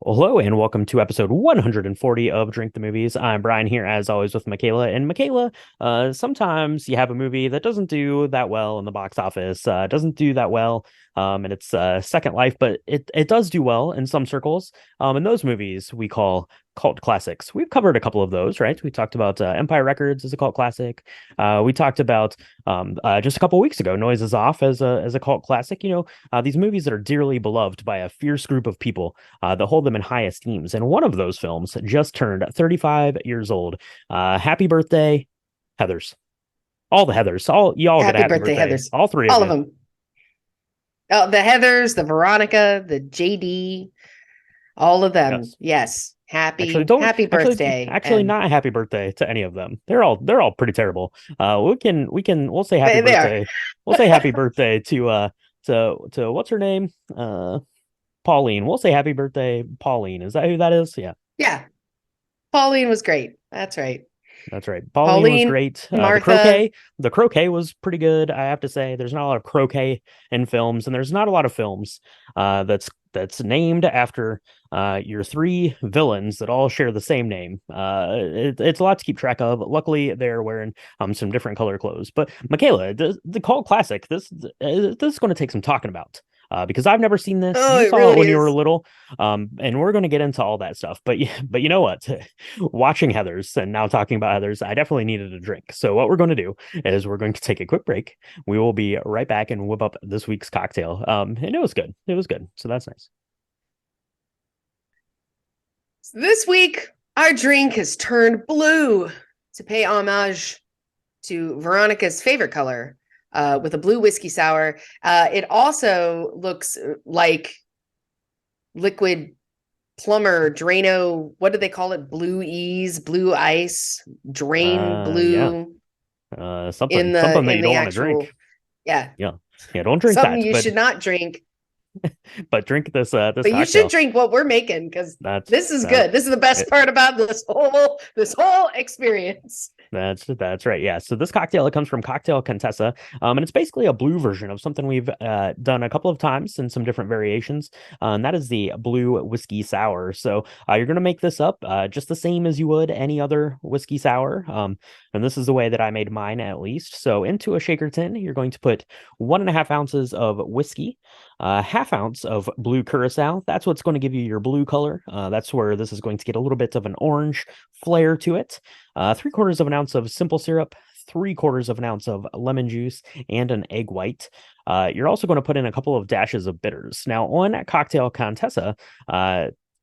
Hello and welcome to episode 140 of Drink the Movies. I'm Brian here as always with Michaela. And Michaela, sometimes you have a movie that doesn't do that well in the box office, doesn't do that well in its second life, but it does do well in some circles. And those movies we call cult classics. We've covered a couple of those, right? We talked about Empire Records as a cult classic. We talked about just a couple weeks ago, Noises Off as a cult classic. These movies that are dearly beloved by a fierce group of people that hold them in high esteems. And one of those films just turned 35 years old. Happy birthday, Heathers. All the Heathers. All y'all get a Happy happy birthday, birthday. Heathers. All three of All of you. them. Oh, the Heathers, the Veronica, the JD, all of them. Yes. Yes. Actually, Happy, don't happy birthday. actually And not happy birthday to any of them. They're all pretty terrible. We'll say happy they are. birthday. We'll say happy birthday to what's her name? Pauline. We'll say happy birthday, Pauline. Is that who that is? Yeah. Yeah. Pauline was great. That's right. That's right. Pauline was Pauline, great. Martha. The croquet was pretty good. I have to say, there's not a lot of croquet in films, and there's not a lot of films that's named after your three villains that all share the same name. It's a lot to keep track of. Luckily, they're wearing some different color clothes. But Michaela, the cult classic. This is going to take some talking about. Because I've never seen this. Oh, You it saw it really when you were is. little, and we're going to get into all that stuff. But you know what? Watching Heathers and now talking about Heathers, I definitely needed a drink. So what we're going to do is we're going to take a quick break. We will be right back and whip up this week's cocktail. And it was good. It was good. So that's nice. This week, our drink has turned blue to pay homage to Veronica's favorite color, with a blue whiskey sour. It also looks like liquid plumber Drano. What do they call it? Blue ease, blue ice, drain Yeah. blue Something something that in you the don't want to actual. drink. Yeah, Yeah. Yeah. Don't drink something that, you should not drink, but drink this but you should cocktail. drink what we're making because That's this is that. good. This is the best part about this whole experience. That's right. Yeah. So this cocktail, it comes from Cocktail Contessa, and it's basically a blue version of something we've done a couple of times in some different variations, and that is the blue whiskey sour. So you're gonna make this up just the same as you would any other whiskey sour, and this is the way that I made mine at least. So into a shaker tin, you're going to put 1.5 ounces of whiskey, half ounce of blue curacao. That's what's going to give you your blue color. That's where this is going to get a little bit of an orange flair to it. 3/4 of an ounce of simple syrup, 3/4 of an ounce of lemon juice, and an egg white. You're also going to put in a couple of dashes of bitters. Now, on Cocktail Contessa,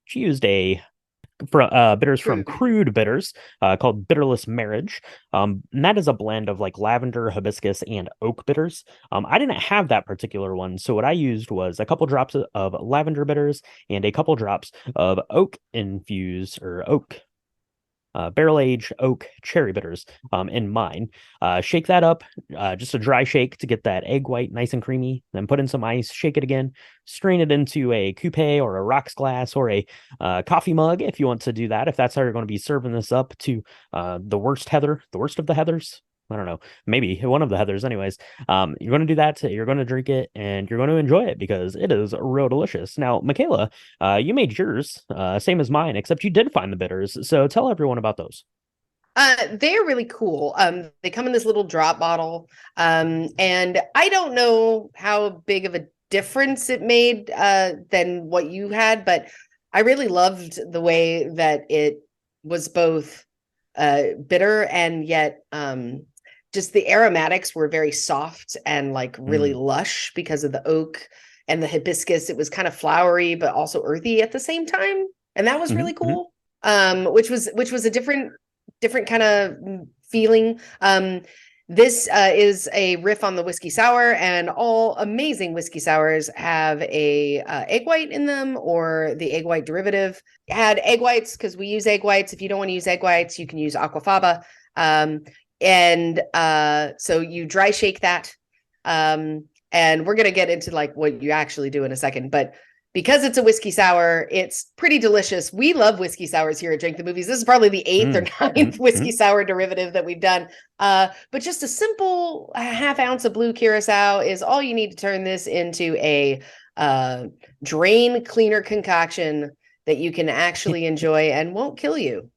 she used bitters from Crude. Crude Bitters, called Bitterless Marriage. And that is a blend of like lavender, hibiscus, and oak bitters. I didn't have that particular one, so what I used was a couple drops of lavender bitters and a couple drops of oak infused or oak barrel aged oak cherry bitters in mine. Shake that up, just a dry shake to get that egg white nice and creamy. Then put in some ice, shake it again, strain it into a coupe or a rocks glass or a coffee mug if you want to do that. If that's how you're going to be serving this up to the worst of the Heathers. I don't know, maybe one of the Heathers, anyways. You're going to do that. You're going to drink it and you're going to enjoy it because it is real delicious. Now, Michaela, you made yours, same as mine, except you did find the bitters. So tell everyone about those. They're really cool. They come in this little drop bottle. And I don't know how big of a difference it made than what you had, but I really loved the way that it was both bitter and yet just the aromatics were very soft and like really Mm, lush because of the oak and the hibiscus. It was kind of flowery, but also earthy at the same time. And that was hmm really hmm cool. Which was a different kind of feeling. This is a riff on the whiskey sour, and all amazing whiskey sours have a egg white in them or the egg white derivative. Add egg whites because we use egg whites. If you don't want to use egg whites, you can use aquafaba. And so you dry shake that. And we're gonna get into like what you actually do in a second, but because it's a whiskey sour, it's pretty delicious. We love whiskey sours here at Drink the Movies. This is probably the eighth or mm, mm, ninth whiskey mm. sour derivative that we've done. But just a simple half ounce of blue curacao is all you need to turn this into a drain cleaner concoction that you can actually enjoy and won't kill you.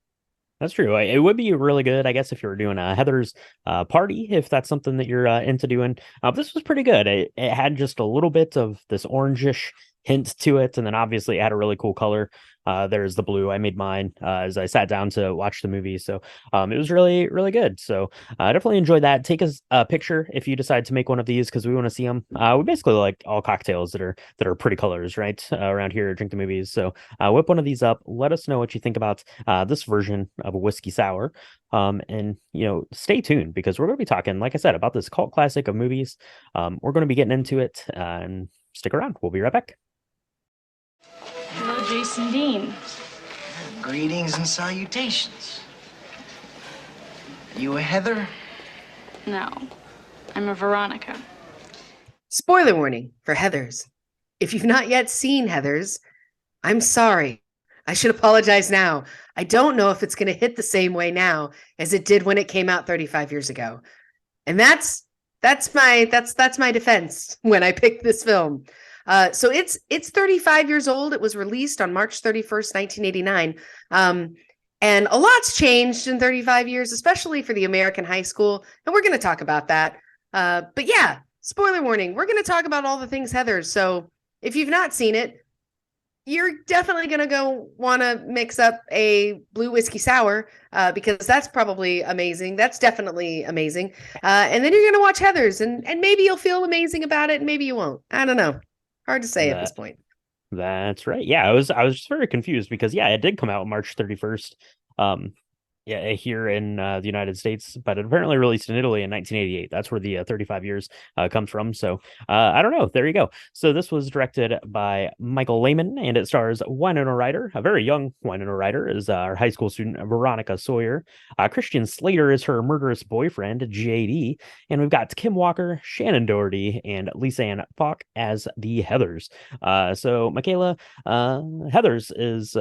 That's true. It would be really good, I guess, if you were doing a Heather's party, if that's something that you're into doing. This was pretty good. It had just a little bit of this orangish hint to it, and then obviously it had a really cool color. There's the blue. I made mine as I sat down to watch the movie, so it was really, really good. So I definitely enjoyed that. Take a picture if you decide to make one of these because we want to see them. We basically like all cocktails that are pretty colors, right? Around here, drink the movies. So whip one of these up. Let us know what you think about this version of a whiskey sour. And stay tuned because we're going to be talking, like I said, about this cult classic of movies. We're going to be getting into it, and stick around. We'll be right back. Hello, Jason Dean. Greetings and salutations. You a Heather? No, I'm a Veronica. Spoiler warning for Heathers. If you've not yet seen Heathers, I'm sorry. I should apologize now. I don't know if it's going to hit the same way now as it did when it came out 35 years ago. And that's my defense when I picked this film. So it's 35 years old. It was released on March 31st, 1989. And a lot's changed in 35 years, especially for the American high school. And we're going to talk about that. But yeah, spoiler warning, we're going to talk about all the things Heathers. So if you've not seen it, you're definitely going to go want to mix up a blue whiskey sour because that's probably amazing. That's definitely amazing. And then you're going to watch Heathers and maybe you'll feel amazing about it and maybe you won't. I don't know. Hard to say at this point. That's right. Yeah, I was just very confused because yeah, it did come out March 31st. Yeah, here in the United States, but it apparently released in Italy in 1988. That's where the 35 years comes from. So I don't know. There you go. So this was directed by Michael Lehman, and it stars Winona Ryder, a very young Winona Ryder, is our high school student Veronica Sawyer. Christian Slater is her murderous boyfriend JD, and we've got Kim Walker, Shannon Doherty, and Lisa Ann Falk as the Heathers. So Michaela, Heathers is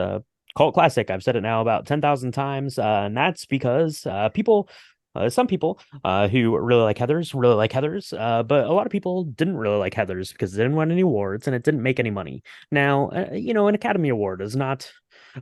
cult classic. I've said it now about 10,000 times, and that's because some people who really like Heathers, but a lot of people didn't really like Heathers because it didn't win any awards and it didn't make any money. Now, an Academy Award is not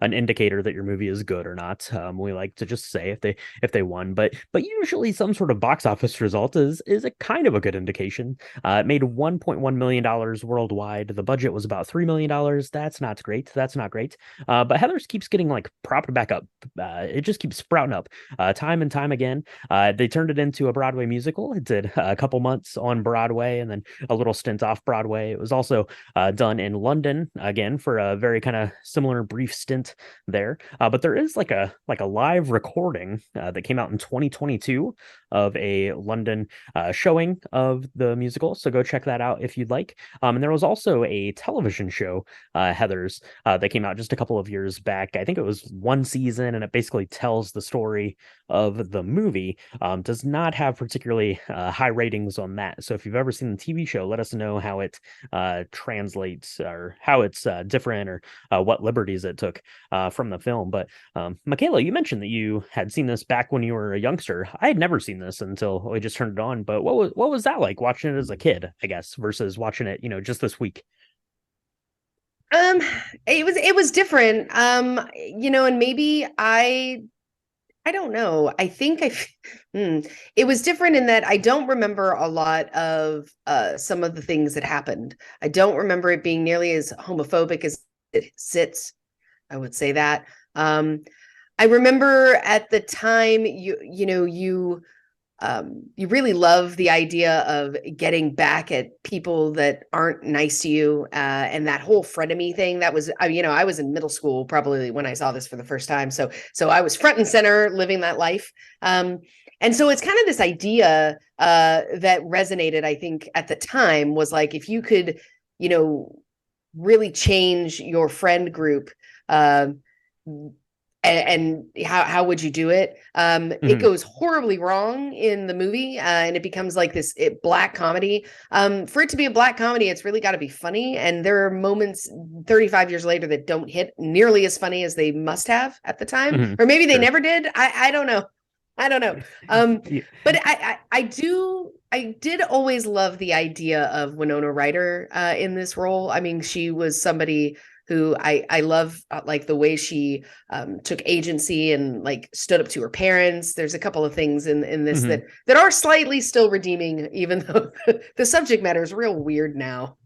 an indicator that your movie is good or not. We like to just say if they won, but usually some sort of box office result is a kind of a good indication. It made $1.1 million worldwide. The budget was about $3 million. That's not great. That's not great. But Heathers keeps getting like propped back up. It just keeps sprouting up time and time again. They turned it into a Broadway musical. It did a couple months on Broadway and then a little stint off Broadway. It was also done in London again for a very kind of similar brief stint there. But there is like a live recording that came out in 2022 of a London showing of the musical. So go check that out if you'd like. And there was also a television show, Heathers, that came out just a couple of years back. I think it was one season, and it basically tells the story of the movie. Does not have particularly high ratings on that. So if you've ever seen the TV show, let us know how it translates or how it's different or what liberties it took from the film. But Michaela, you mentioned that you had seen this back when you were a youngster. I had never seen this until we just turned it on. But what was that like watching it as a kid, I guess, versus watching it, just this week? It was different. And maybe I don't know. I think it was different in that I don't remember a lot of some of the things that happened. I don't remember it being nearly as homophobic as it sits. I would say that. I remember at the time you really love the idea of getting back at people that aren't nice to you, and that whole frenemy thing. That was, I was in middle school probably when I saw this for the first time, so I was front and center living that life. And so it's kind of this idea that resonated, I think, at the time was like if you could, really change your friend group. And how would you do it? It goes horribly wrong in the movie, and it becomes like this black comedy. For it to be a black comedy, it's really got to be funny. And there are moments 35 years later that don't hit nearly as funny as they must have at the time, or maybe they never did. I don't know. I don't know. But I did always love the idea of Winona Ryder in this role. I mean, she was somebody who I love, like the way she took agency and like stood up to her parents. There's a couple of things in this Mhm. that are slightly still redeeming, even though the subject matter is real weird now.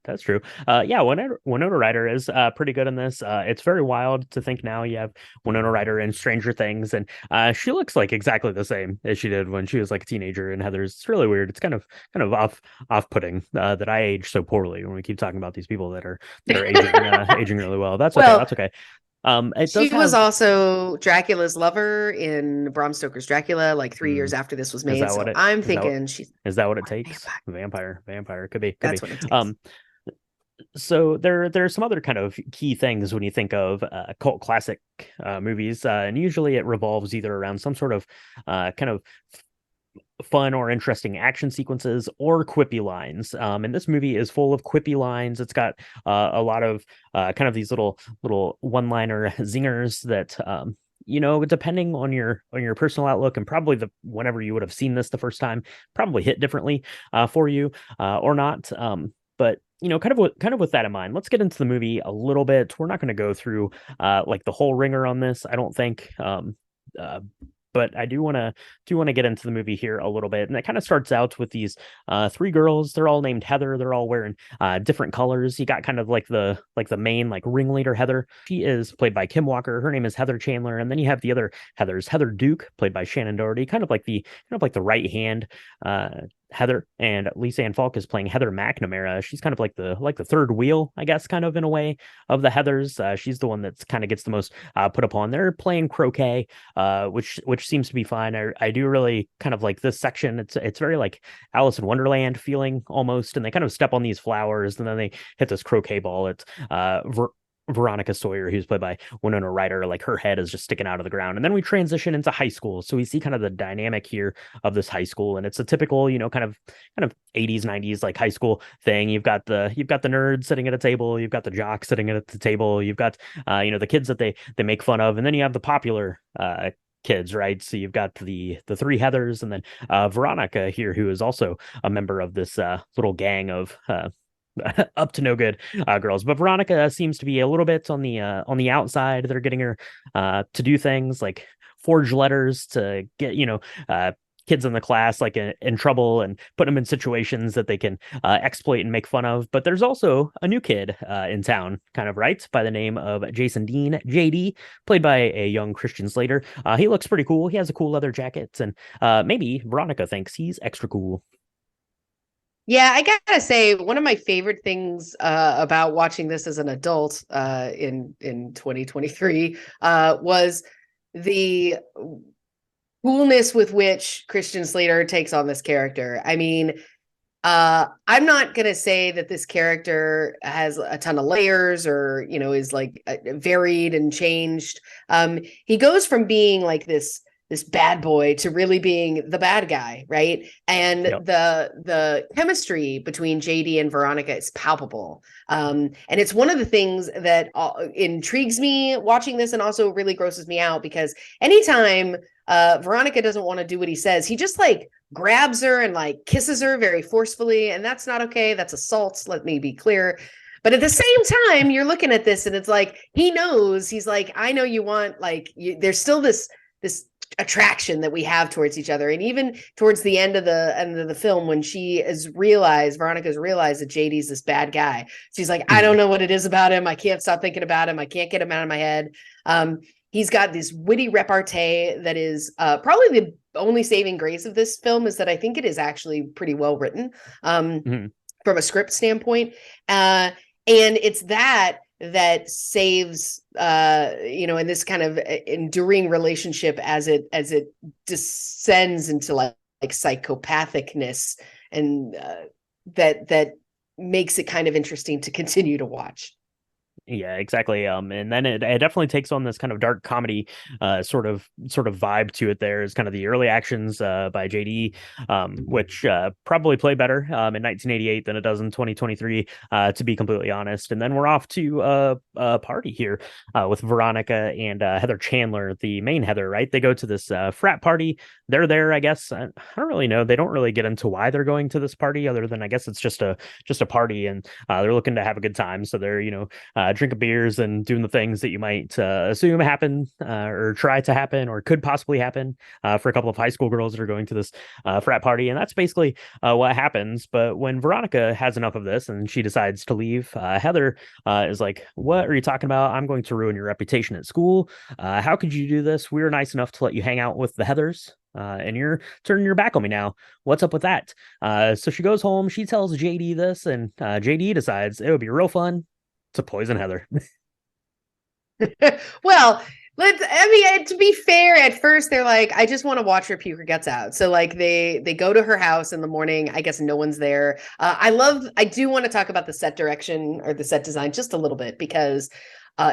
That's true. Yeah, Winona Ryder is pretty good in this. It's very wild to think now you have Winona Ryder in Stranger Things, and she looks like exactly the same as she did when she was like a teenager in Heathers. It's really weird. It's kind of off-putting that I age so poorly when we keep talking about these people that are aging really well. That's okay. Well, That's okay. It she does was have. also Dracula's lover in Bram Stoker's Dracula, like 3 years Mm, after this was is made. that what So it I'm is that what thinking she's is that what it more takes? vampire. Vampire. Could be. That's what it takes. Um, so there's some other kind of key things when you think of cult classic movies, and usually it revolves either around some sort of kind of fun or interesting action sequences or quippy lines. And this movie is full of quippy lines. It's got a lot of kind of these little one-liner zingers that depending on your personal outlook and probably the whenever you would have seen this the first time, probably hit differently for you or not. But kind of with that in mind, let's get into the movie a little bit. We're not going to go through like the whole ringer on this, I don't think. Uh, but I do want to get into the movie here a little bit, and it kind of starts out with these three girls. They're all named Heather. They're all wearing different colors. You got kind of like the main like ringleader Heather. She is played by Kim Walker. Her name is Heather Chandler, and then you have the other Heathers. Heather Duke, played by Shannon Doherty, kind of like the right hand uh, Heather, and Lisa Ann Falk is playing Heather McNamara. She's kind of like the third wheel, I guess, kind of in a way of the Heathers. She's the one that's kind of gets the most put upon. They're playing croquet, which seems to be fine. I do really kind of like this section. It's very like Alice in Wonderland feeling almost, and they kind of step on these flowers, and then they hit this croquet ball. It's Veronica Sawyer, who's played by Winona Ryder, like her head is just sticking out of the ground. And then we transition into high school. So we see kind of the dynamic here of this high school. And it's a typical, kind of 80s, 90s like high school thing. You've got the nerds sitting at a table, you've got the jocks sitting at the table, you've got the kids that they make fun of, and then you have the popular kids, right? So you've got the three Heathers, and then Veronica here, who is also a member of this little gang of up to no good girls. But Veronica seems to be a little bit on the outside. They're getting her to do things like forge letters to get kids in the class like in trouble and put them in situations that they can exploit and make fun of. But there's also a new kid in town, kind of, right, by the name of Jason Dean, JD, played by a young Christian Slater. He looks pretty cool. He has a cool leather jacket, and maybe Veronica thinks he's extra cool. Yeah, I gotta say, one of my favorite things about watching this as an adult in 2023 was the coolness with which Christian Slater takes on this character. I mean, I'm not gonna say that this character has a ton of layers or is like varied and changed. He goes from being like this bad boy to really being the bad guy, right? And Yep. the chemistry between JD and Veronica is palpable. And it's one of the things that intrigues me watching this, and also really grosses me out, because anytime Veronica doesn't want to do what he says, he just like grabs her and like kisses her very forcefully, and that's not okay. That's assault, let me be clear. But at the same time, you're looking at this and it's like he knows, he's like, I know you want, like, there's still this attraction that we have towards each other. And even towards the end of the film, when Veronica's realized that JD's this bad guy, she's like, I don't know what it is about him. I can't stop thinking about him. I can't get him out of my head. He's got this witty repartee that is probably the only saving grace of this film, is that I think it is actually pretty well written Mhm. from a script standpoint. And it's that saves in this kind of enduring relationship as it descends into like psychopathicness, and that makes it kind of interesting to continue to watch. Yeah, exactly. And then it definitely takes on this kind of dark comedy, sort of vibe to it. There is kind of the early actions by JD, which probably play better in 1988 than it does in 2023, to be completely honest. And then we're off to a party here with Veronica and Heather Chandler, the main Heather. Right? They go to this frat party. They're there, I guess. I don't really know. They don't really get into why they're going to this party, other than I guess it's just a party, and they're looking to have a good time. So they're drinking beers and doing the things that you might assume happen or try to happen or could possibly happen for a couple of high school girls that are going to this frat party. And that's basically what happens. But when Veronica has enough of this and she decides to leave, Heather is like, "What are you talking about? I'm going to ruin your reputation at school. How could you do this? We were nice enough to let you hang out with the Heathers. And you're turning your back on me now. What's up with that?" So she goes home. She tells JD this, and JD decides it would be real fun to poison Heather. Well, I mean, to be fair, at first they're like, I just want to watch her puke her guts out. So like they go to her house in the morning. I guess no one's there. I do want to talk about the set direction or the set design just a little bit because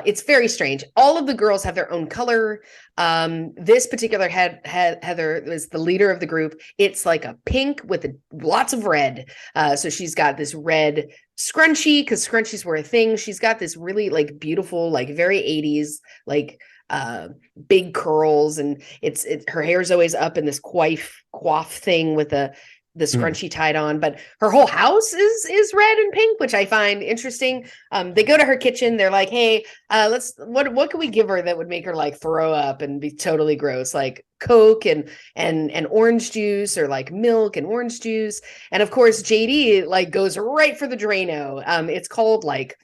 it's very strange. All of the girls have their own color. This particular Heather is the leader of the group. It's like a pink with lots of red. So she's got this red scrunchie because scrunchies were a thing. She's got this really like beautiful, like very 80s, like big curls, and her hair's always up in this coif thing with the scrunchie tied on, but her whole house is red and pink, which I find interesting. They go to her kitchen. They're like, "Hey, what can we give her that would make her like throw up and be totally gross? Like Coke and orange juice, or like milk and orange juice." And of course, JD like goes right for the Drano. It's called like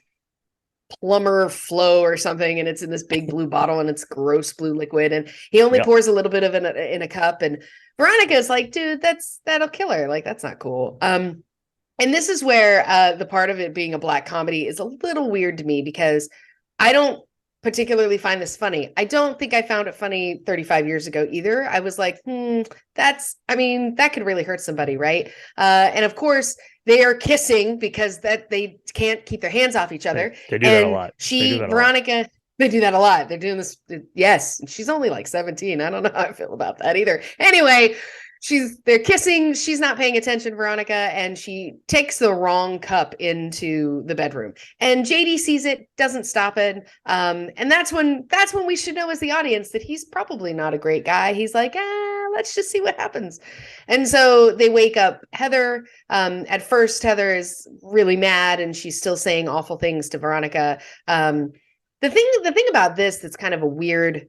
Plumber Flow or something, and it's in this big blue bottle, and it's gross blue liquid, and he only pours a little bit of it in a cup. And Veronica's like, "Dude, that'll kill her. Like, that's not cool." And this is where the part of it being a black comedy is a little weird to me, because I don't particularly find this funny. I don't think I found it funny 35 years ago either. I was like, that could really hurt somebody, right? And of course, they are kissing because that they can't keep their hands off each other. They do that a lot. Veronica, they do that a lot. They're doing this. Yes. She's only like 17. I don't know how I feel about that either. Anyway, they're kissing. She's not paying attention, Veronica, and she takes the wrong cup into the bedroom. And JD sees it, doesn't stop it. And that's when we should know as the audience that he's probably not a great guy. He's like, let's just see what happens. And so they wake up Heather. At first, Heather is really mad, and she's still saying awful things to Veronica. The thing about this that's kind of a weird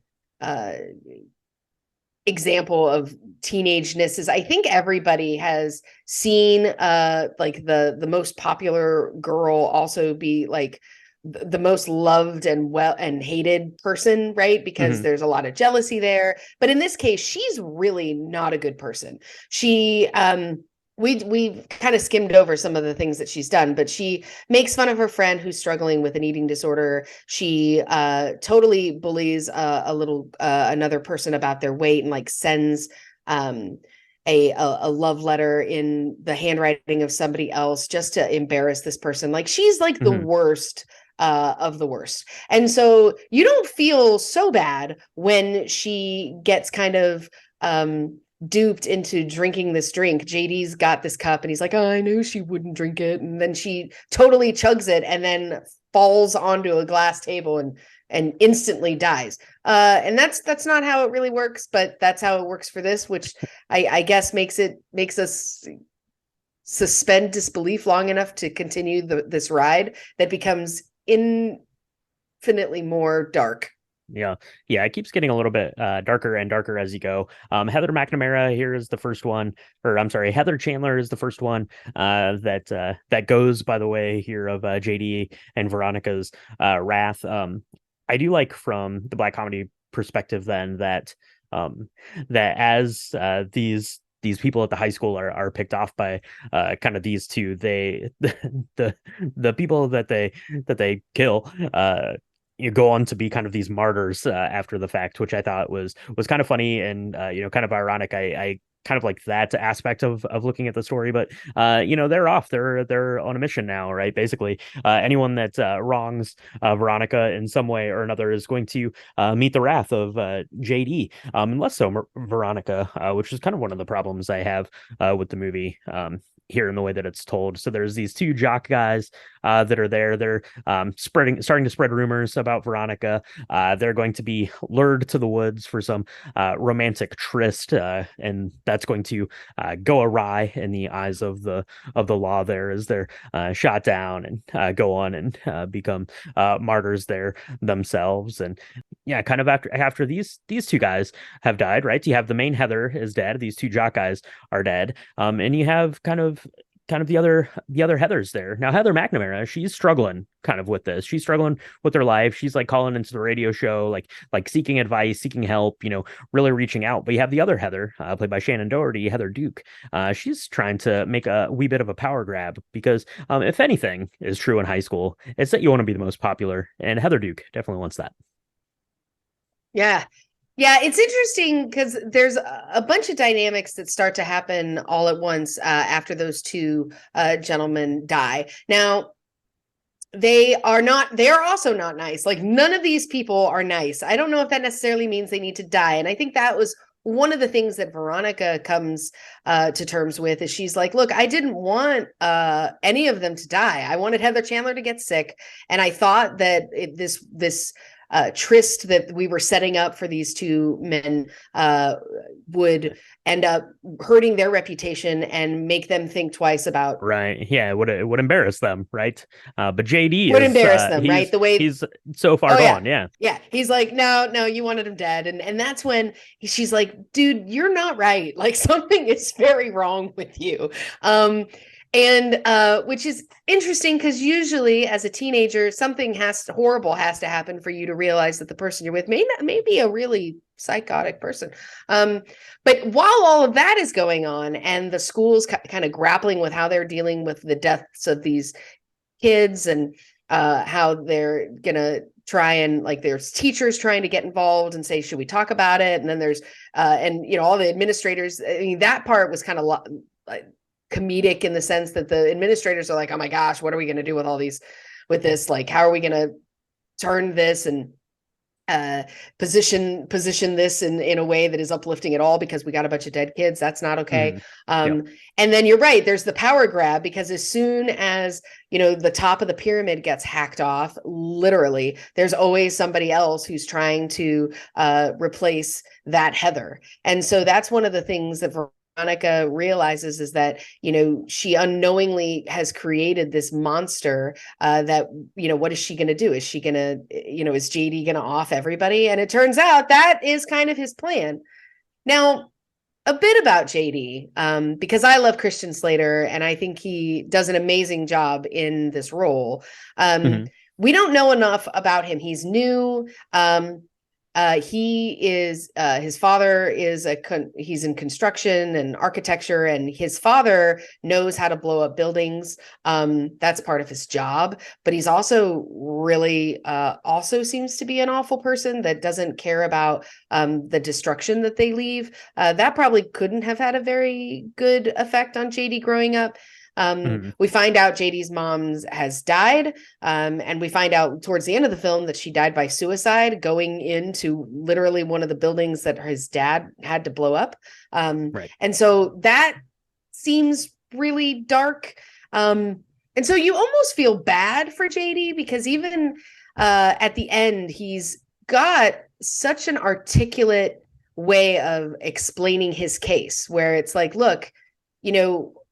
example of teenageness is I think everybody has seen like the most popular girl also be like the most loved and hated person, right? Because there's a lot of jealousy there. But in this case, she's really not a good person. She we kind of skimmed over some of the things that she's done, but she makes fun of her friend who's struggling with an eating disorder. She totally bullies another person about their weight, and like sends a love letter in the handwriting of somebody else just to embarrass this person. Like she's like the worst of the worst. And so you don't feel so bad when she gets kind of duped into drinking this drink. JD's got this cup and he's like, "Oh, I knew she wouldn't drink it." And then she totally chugs it and then falls onto a glass table and instantly dies. And that's not how it really works, but that's how it works for this, which I guess makes us suspend disbelief long enough to continue this ride that becomes infinitely more dark. Yeah. It keeps getting a little bit darker and darker as you go. Heather McNamara here is the first one, or I'm sorry, Heather Chandler is the first one that goes by the way here of JD and Veronica's wrath. I do like from the black comedy perspective then that as these people at the high school are picked off by kind of these two, the people that they kill you go on to be kind of these martyrs after the fact, which I thought was kind of funny and kind of ironic. I kind of like that aspect of looking at the story, but they're off. They're on a mission now, right? Basically, anyone that wrongs Veronica in some way or another is going to meet the wrath of JD, and less so Veronica, which is kind of one of the problems I have with the movie. Here in the way that it's told. So there's these two jock guys that are there. They're starting to spread rumors about Veronica. They're going to be lured to the woods for some romantic tryst, and that's going to go awry in the eyes of the law there as they're shot down and go on and become martyrs there themselves. And yeah, kind of after these two guys have died, right? You have the main Heather is dead. These two jock guys are dead. And you have kind of the other Heathers there. Now Heather McNamara, she's struggling kind of with this. She's struggling with her life. She's like calling into the radio show, like seeking advice, seeking help, really reaching out. But you have the other Heather, played by Shannon Doherty, Heather Duke. She's trying to make a wee bit of a power grab because if anything is true in high school, it's that you want to be the most popular, and Heather Duke definitely wants that. Yeah. Yeah, it's interesting because there's a bunch of dynamics that start to happen all at once after those two gentlemen die. Now, they are also not nice. Like, none of these people are nice. I don't know if that necessarily means they need to die. And I think that was one of the things that Veronica comes to terms with, is she's like, look, I didn't want any of them to die. I wanted Heather Chandler to get sick. And I thought that this tryst that we were setting up for these two men would end up hurting their reputation and make them think twice about. Right. Yeah, it would embarrass them, right? But JD would is embarrass them, right? The way he's so far gone. Yeah. Yeah. He's like, no, you wanted him dead. And that's when she's like, dude, you're not right. Like, something is very wrong with you. And which is interesting because usually as a teenager, something horrible has to happen for you to realize that the person you're with may be a really psychotic person. But while all of that is going on and the school's kind of grappling with how they're dealing with the deaths of these kids and how they're gonna try and, like, there's teachers trying to get involved and say, should we talk about it? And then there's and all the administrators. I mean, that part was kind of comedic in the sense that the administrators are like, oh my gosh, what are we going to do with this? Like, how are we going to turn this and position this in a way that is uplifting at all, because we got a bunch of dead kids. That's not okay. Yep. And then you're right, there's the power grab, because as soon as the top of the pyramid gets hacked off, literally, there's always somebody else who's trying to replace that Heather. And so that's one of the things that Veronica realizes, is that, she unknowingly has created this monster that, what is she going to do? Is she going to, is JD going to off everybody? And it turns out that is kind of his plan. Now, a bit about JD, because I love Christian Slater and I think he does an amazing job in this role. We don't know enough about him. He's new. He is his father is he's in construction and architecture, and his father knows how to blow up buildings. That's part of his job, but he's also really also seems to be an awful person that doesn't care about the destruction that they leave. That probably couldn't have had a very good effect on JD growing up. We find out JD's mom has died, and we find out towards the end of the film that she died by suicide, going into literally one of the buildings that his dad had to blow up. Right. And so that seems really dark. And so you almost feel bad for JD, because even at the end, he's got such an articulate way of explaining his case, where it's like, look,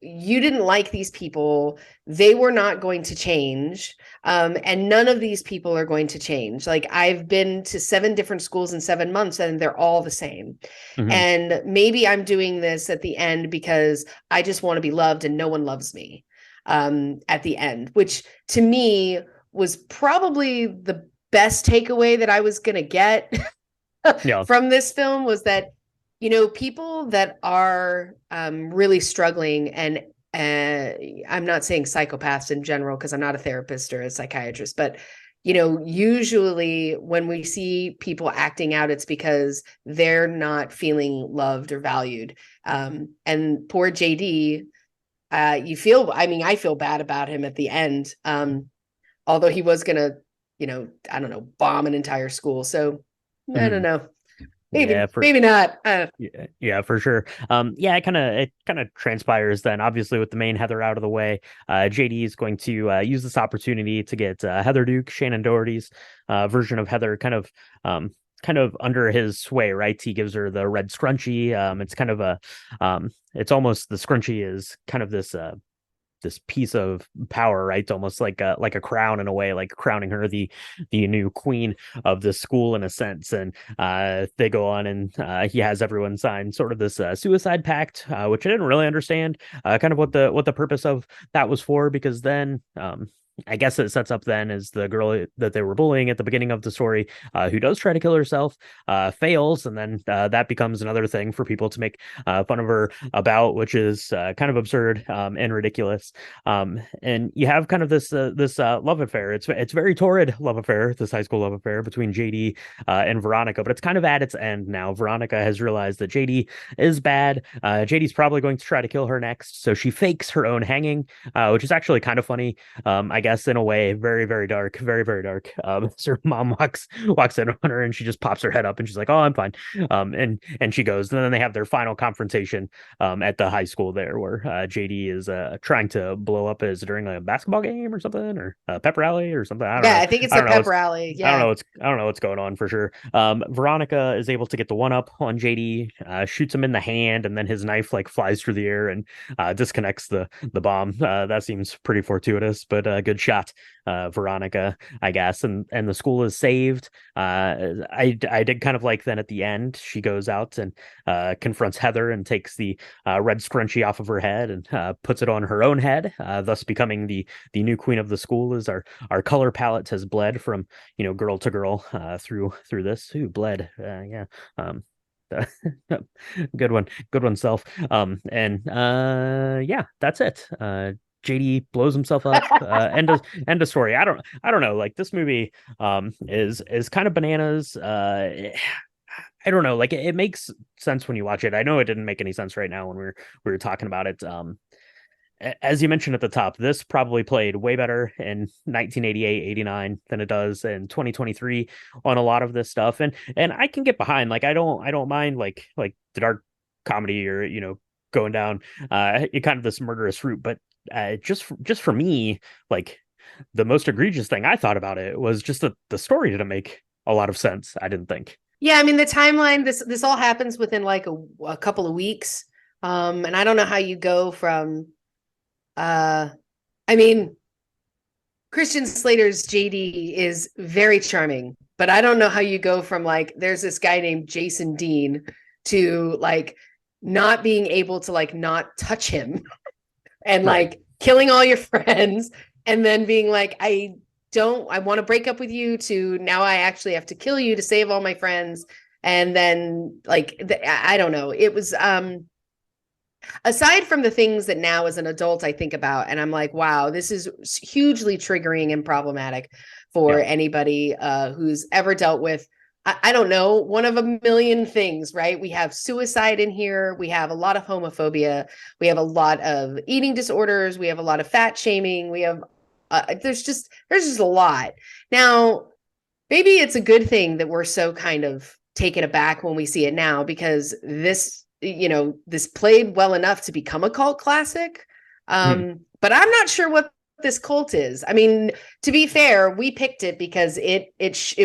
you didn't like these people. They were not going to change. And none of these people are going to change. Like, I've been to 7 different schools in 7 months and they're all the same. And maybe I'm doing this at the end because I just want to be loved and no one loves me at the end, which to me was probably the best takeaway that I was going to get from this film, was that people that are really struggling, and I'm not saying psychopaths in general, because I'm not a therapist or a psychiatrist, but usually when we see people acting out, it's because they're not feeling loved or valued. And poor JD, I feel bad about him at the end. Although he was gonna, I don't know, bomb an entire school. So I don't know. maybe Yeah, for maybe not. yeah, for sure. Yeah, it kind of transpires then. Obviously, with the main Heather out of the way, JD is going to use this opportunity to get Heather Duke, Shannon Doherty's version of Heather, kind of under his sway, right? He gives her the red scrunchie. It's kind of it's almost the scrunchie is kind of this piece of power, right? Almost like a crown in a way, like crowning her the new queen of the school in a sense. And they go on and he has everyone sign sort of this suicide pact, which I didn't really understand kind of what the purpose of that was for, because then I guess it sets up then as the girl that they were bullying at the beginning of the story, who does try to kill herself, fails, and then that becomes another thing for people to make fun of her about, which is kind of absurd and ridiculous. And you have kind of this love affair. It's very torrid love affair, this high school love affair between JD and Veronica, but it's kind of at its end now. Veronica has realized that JD is bad. JD's probably going to try to kill her next, so she fakes her own hanging, which is actually kind of funny. I guess in a way, very, very dark, very, very dark. So her mom walks in on her and she just pops her head up and she's like, "Oh, I'm fine." And she goes. And then they have their final confrontation at the high school there, where JD is trying to blow up as during a basketball game or something, or a pep rally or something. I don't Yeah, know. I think it's I a don't know. pep It's rally. I Yeah. don't know what's going on for sure. Veronica is able to get the one up on JD, shoots him in the hand, and then his knife like flies through the air and disconnects the bomb. That seems pretty fortuitous, but good shot, Veronica, I guess. And the school is saved. I did kind of like then at the end she goes out and confronts Heather and takes the red scrunchie off of her head and puts it on her own head, thus becoming the new queen of the school. As our color palette has bled from girl to girl through this. Ooh, bled. Yeah. Good one, self. And yeah, that's it. JD blows himself up. End of story. I don't know. Like, this movie is kind of bananas. I don't know. Like, it makes sense when you watch it. I know it didn't make any sense right now when we were talking about it. As you mentioned at the top, this probably played way better in 1988, 89 than it does in 2023 on a lot of this stuff. And I can get behind, like, I don't mind like the dark comedy, or going down kind of this murderous route, but just for me, like, the most egregious thing I thought about it was just that the story didn't make a lot of sense, I didn't think. Yeah, I mean the timeline, this all happens within like a couple of weeks. And I don't know how you go from I mean, Christian Slater's JD is very charming, but I don't know how you go from like there's this guy named Jason Dean to like not being able to like not touch him and Right. like killing all your friends and then being like I want to break up with you, to now I actually have to kill you to save all my friends. And then like I don't know. It was aside from the things that now as an adult I think about and I'm like, wow, this is hugely triggering and problematic for Yeah. anybody who's ever dealt with, I don't know, one of a million things, right? We have suicide in here. We have a lot of homophobia. We have a lot of eating disorders. We have a lot of fat shaming. We have, there's just a lot. Now, maybe it's a good thing that we're so kind of taken aback when we see it now, because this played well enough to become a cult classic. Hmm. But I'm not sure what this cult is. I mean, to be fair, we picked it because it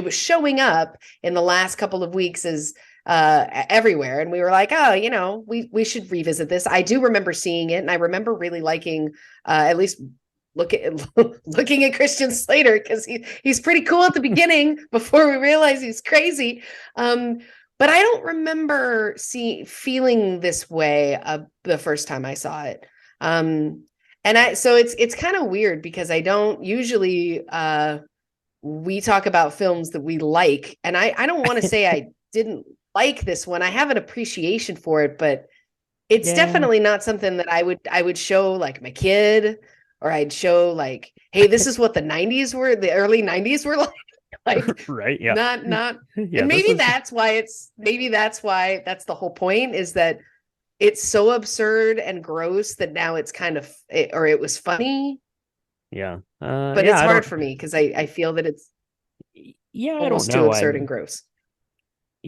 was showing up in the last couple of weeks as everywhere, and we were like, oh, we should revisit this. I do remember seeing it, and I remember really liking at least looking at Christian Slater, because he's pretty cool at the beginning before we realize he's crazy. But I don't remember feeling this way the first time I saw it. So it's kind of weird because I don't usually we talk about films that we like, and I don't want to say I didn't like this one. I have an appreciation for it, but it's Yeah. definitely not something that I would show like my kid, or I'd show like, hey, this is what the early 90s were like. Like, Right. Yeah. not Yeah. and This is maybe that's why that's the whole point, is that it's so absurd and gross that now it's kind of or it was funny, yeah. but Yeah. it's I hard don't. for me because I feel that it's Yeah. I don't almost too know. absurd and gross.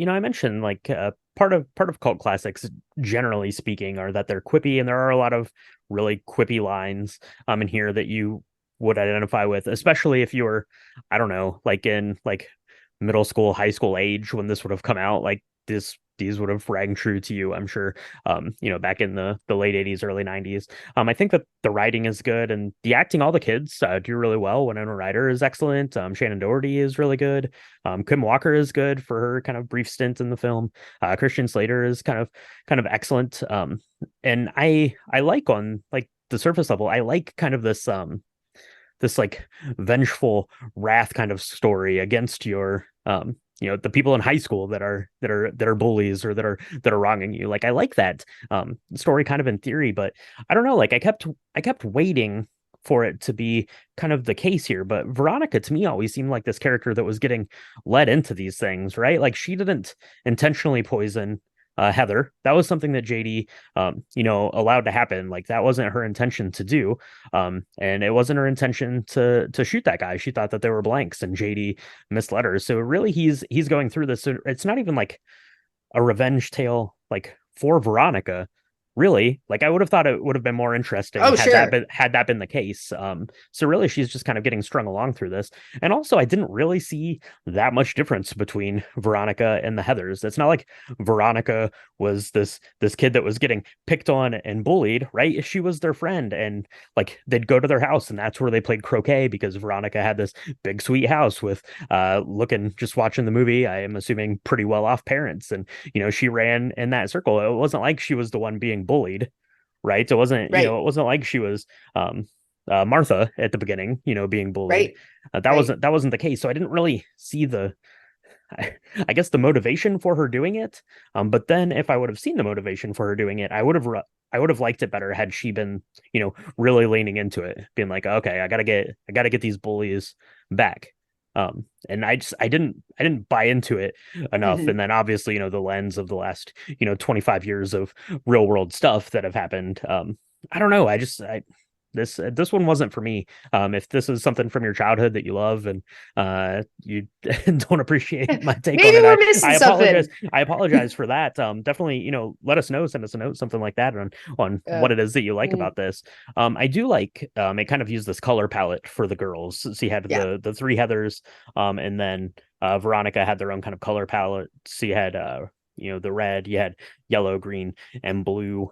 I mentioned like part of cult classics, generally speaking, are that they're quippy, and there are a lot of really quippy lines in here that you would identify with, especially if you were, I don't know, like in like middle school, high school age when this would have come out. Like these would have rang true to you, I'm sure. Back in the late 80s, early 90s. I think that the writing is good and the acting, all the kids do really well. Winona Ryder is excellent. Shannon Doherty is really good. Kim Walker is good for her kind of brief stint in the film. Christian Slater is kind of excellent. And I like, on like the surface level, I like kind of this like vengeful wrath kind of story against your the people in high school that are bullies, or that are wronging you. Like I like that story kind of in theory, but I don't know, like I kept waiting for it to be kind of the case here. But Veronica to me always seemed like this character that was getting led into these things, right? Like she didn't intentionally poison Heather. That was something that JD, allowed to happen. Like that wasn't her intention to do, and it wasn't her intention to shoot that guy. She thought that they were blanks, and JD misled her. So really, he's going through this. It's not even like a revenge tale, like for Veronica. Really, like I would have thought it would have been more interesting Oh, had that sure. been the case. So really, she's just kind of getting strung along through this. And also, I didn't really see that much difference between Veronica and the Heathers. It's not like Veronica was this kid that was getting picked on and bullied, right? She was their friend, and like they'd go to their house, and that's where they played croquet, because Veronica had this big sweet house with just watching the movie, I am assuming pretty well off parents, and she ran in that circle. It wasn't like she was the one being bullied, right? It wasn't, Right. it wasn't like she was Martha at the beginning, being bullied. Right. That Right. wasn't the case. So I didn't really see I guess the motivation for her doing it. But then if I would have seen the motivation for her doing it, I would have liked it better had she been, really leaning into it, being like, okay, I gotta get these bullies back. And I didn't buy into it enough. Mhm. And then obviously, the lens of the last, 25 years of real world stuff that have happened. I don't know. This one wasn't for me. If this is something from your childhood that you love, and you don't appreciate my take on Maybe it, we're I missing apologize. something. I apologize for that. Definitely, let us know, send us a note, something like that, on Uh, what it is that you like mm, about this. I do like it kind of used this color palette for the girls. So you had yeah. the three Heathers, and then Veronica had their own kind of color palette. So you had the red, you had yellow, green, and blue.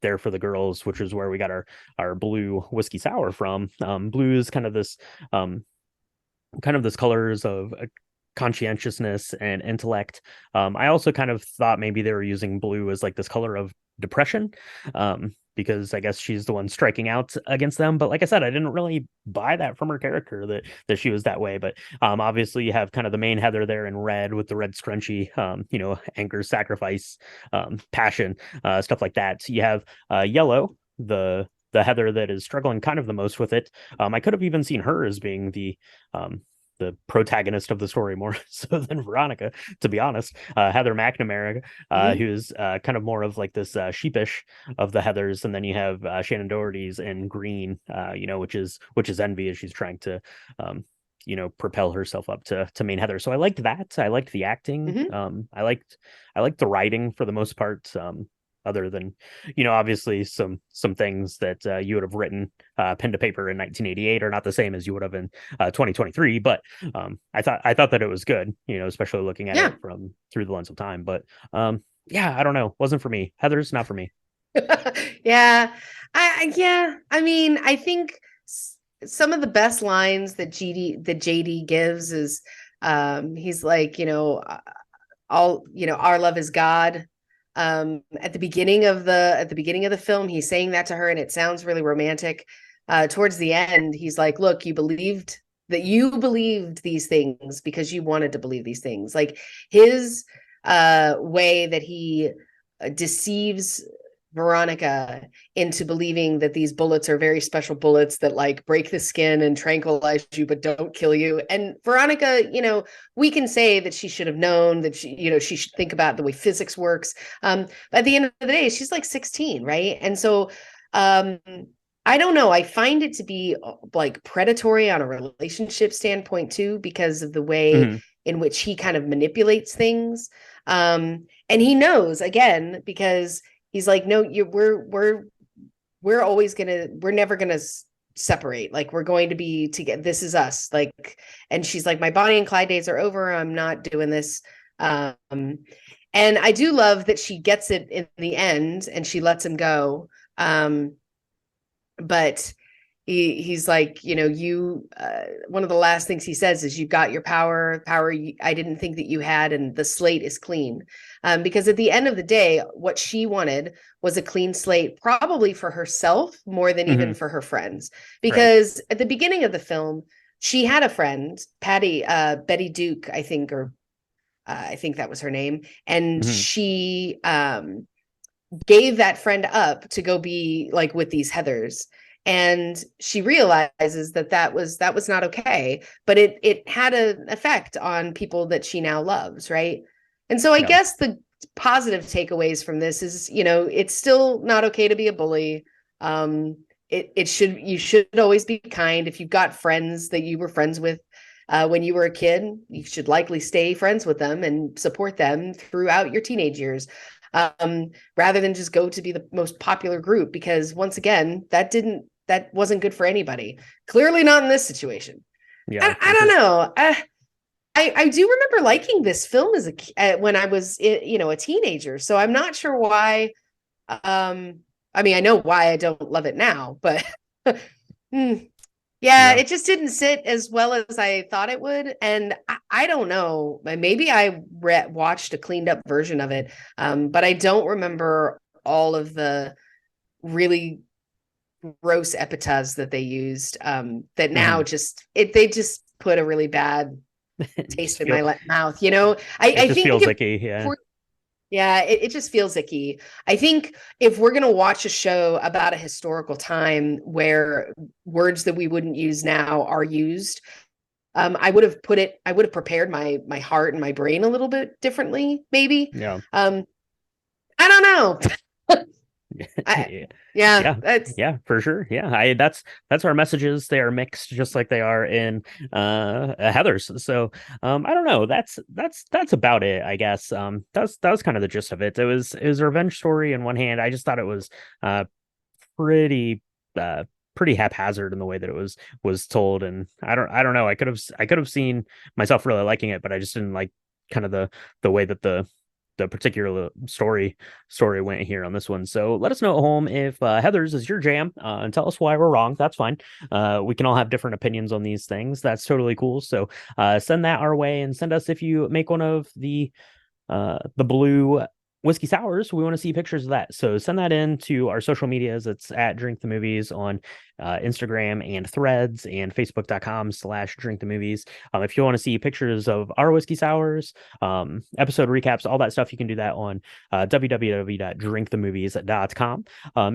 There for the girls, which is where we got our blue whiskey sour from. Blue is kind of this colors of conscientiousness and intellect. I also kind of thought maybe they were using blue as like this color of depression, because I guess she's the one striking out against them. But like I said, I didn't really buy that from her character, that she was that way. But obviously, you have kind of the main Heather there in red with the red scrunchie, anger, sacrifice, passion, stuff like that. So you have yellow, the Heather that is struggling kind of the most with it. I could have even seen her as being the protagonist of the story more so than Veronica, to be honest. Heather McNamara, Mhm. who's kind of more of like this sheepish of the Heathers, and then you have Shannon Doherty's in green, which is Envy, as she's trying to propel herself up to main Heather. So I liked that. I liked the acting. Mhm. I liked the writing for the most part. Other than, obviously some things that you would have written pen to paper in 1988 are not the same as you would have in 2023. But I thought that it was good, especially looking at it Yeah. from through the lens of time. But yeah, I don't know, wasn't for me. Heather's not for me. Yeah. Yeah. I mean, I think some of the best lines that JD gives is he's like, all, our love is God. At the beginning of the film, he's saying that to her, and it sounds really romantic. Towards the end, he's like, look, you believed these things because you wanted to believe these things. Like his way that he deceives Veronica into believing that these bullets are very special bullets that like break the skin and tranquilize you but don't kill you. And Veronica, we can say that she should have known that she should think about the way physics works. But at the end of the day, she's like 16, right? And so um I don't know. I find it to be like predatory on a relationship standpoint too, because of the way Mhm. in which he kind of manipulates things. And he knows, again, because he's like, no, we're always we're never gonna separate. Like, we're going to be together. This is us. Like, and she's like, my Bonnie and Clyde days are over. I'm not doing this. And I do love that she gets it in the end and she lets him go. But he's like, you know, one of the last things he says is, you've got your power I didn't think that you had, and the slate is clean. Because at the end of the day, what she wanted was a clean slate, probably for herself more than even for her friends. Because at the beginning of the film, she had a friend, Betty Duke, I think, or I think that was her name. And she gave that friend up to go be like with these Heathers. And she realizes that was not okay, but it had an effect on people that she now loves, right? And so I guess the positive takeaways from this is, you know, it's still not okay to be a bully. You should always be kind. If you've got friends that you were friends with when you were a kid, you should likely stay friends with them and support them throughout your teenage years. Rather than just go to be the most popular group, because once again, that wasn't good for anybody. Clearly not in this situation. Yeah, I don't know. I do remember liking this film as when I was, you know, a teenager. So I'm not sure why. I mean, I know why I don't love it now, but yeah, it just didn't sit as well as I thought it would. And I don't know. Maybe I watched a cleaned up version of it, but I don't remember all of the really gross epithets that they used. That now they just put a really bad taste in my mouth. You know, I think feels icky. Yeah, it just feels icky. I think if we're going to watch a show about a historical time where words that we wouldn't use now are used, I would have prepared my heart and my brain a little bit differently, maybe. Yeah. I don't know. Yeah, for sure. Yeah, that's our messages. They are mixed just like they are in Heathers. So I don't know. That's about it, I guess. That was kind of the gist of it. It was a revenge story in one hand. I just thought it was pretty pretty haphazard in the way that it was told, and I don't know. I could have seen myself really liking it, but I just didn't like kind of the way that the particular story went here on this one. So let us know at home if Heathers is your jam, and tell us why we're wrong. That's fine. We can all have different opinions on these things. That's totally cool. So send that our way, and send us if you make one of the blue whiskey sours. We want to see pictures of that. So send that in to our social medias. It's at Drink the Movies on Instagram and Threads, and Facebook.com/Drink the Movies. If you want to see pictures of our whiskey sours, episode recaps, all that stuff, you can do that on www.drinkthemovies.com.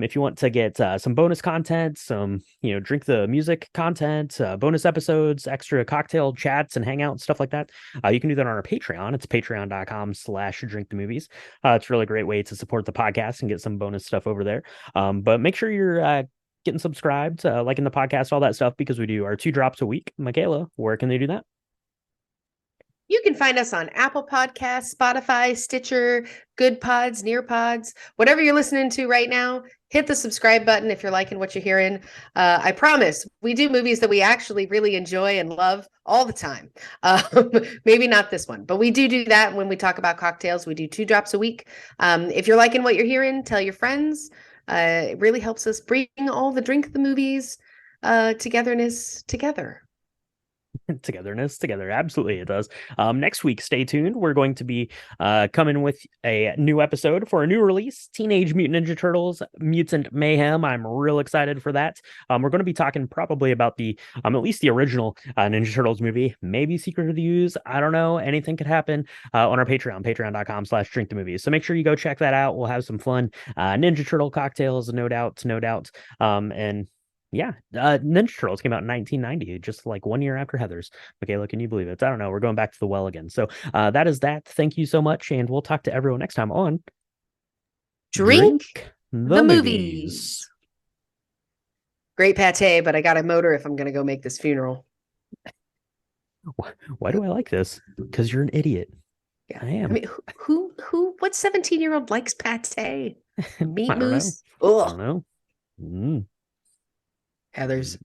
If you want to get some bonus content, some drink the music content, bonus episodes, extra cocktail chats and hangouts, stuff like that, you can do that on our Patreon. It's patreon.com/Drink the Movies. It's a really great way to support the podcast and get some bonus stuff over there. But make sure you're getting subscribed, liking the podcast, all that stuff, because we do our 2 drops a week. Michaela, where can they do that? You can find us on Apple Podcasts, Spotify, Stitcher, Good Pods, Near Pods, whatever you're listening to right now. Hit the subscribe button if you're liking what you're hearing. I promise we do movies that we actually really enjoy and love all the time. Maybe not this one, but we do that when we talk about cocktails. We do 2 drops a week. If you're liking what you're hearing, tell your friends. It really helps us bring all the Drink the Movies togetherness together. Togetherness together, absolutely it does. Next week, stay tuned. We're going to be coming with a new episode for a new release, Teenage Mutant Ninja Turtles Mutant Mayhem. I'm real excited for that. We're going to be talking probably about the at least the original Ninja Turtles movie, maybe Secret of the Ooze. I don't know, anything could happen on our patreon.com/Drink the Movies. So make sure you go check that out. We'll have some fun Ninja Turtle cocktails, no doubt. And yeah, Ninja Turtles came out in 1990, just like 1 year after Heathers. Michaela, can you believe it? I don't know. We're going back to the well again. So that is that. Thank you so much, and we'll talk to everyone next time on Drink the Movies. Great pate, but I got a motor if I'm going to go make this funeral. Why do I like this? Because you're an idiot. Yeah. I am. I mean, what 17-year-old likes pate? I Meat don't know. mousse? I don't Ugh. know. Mm. Heather's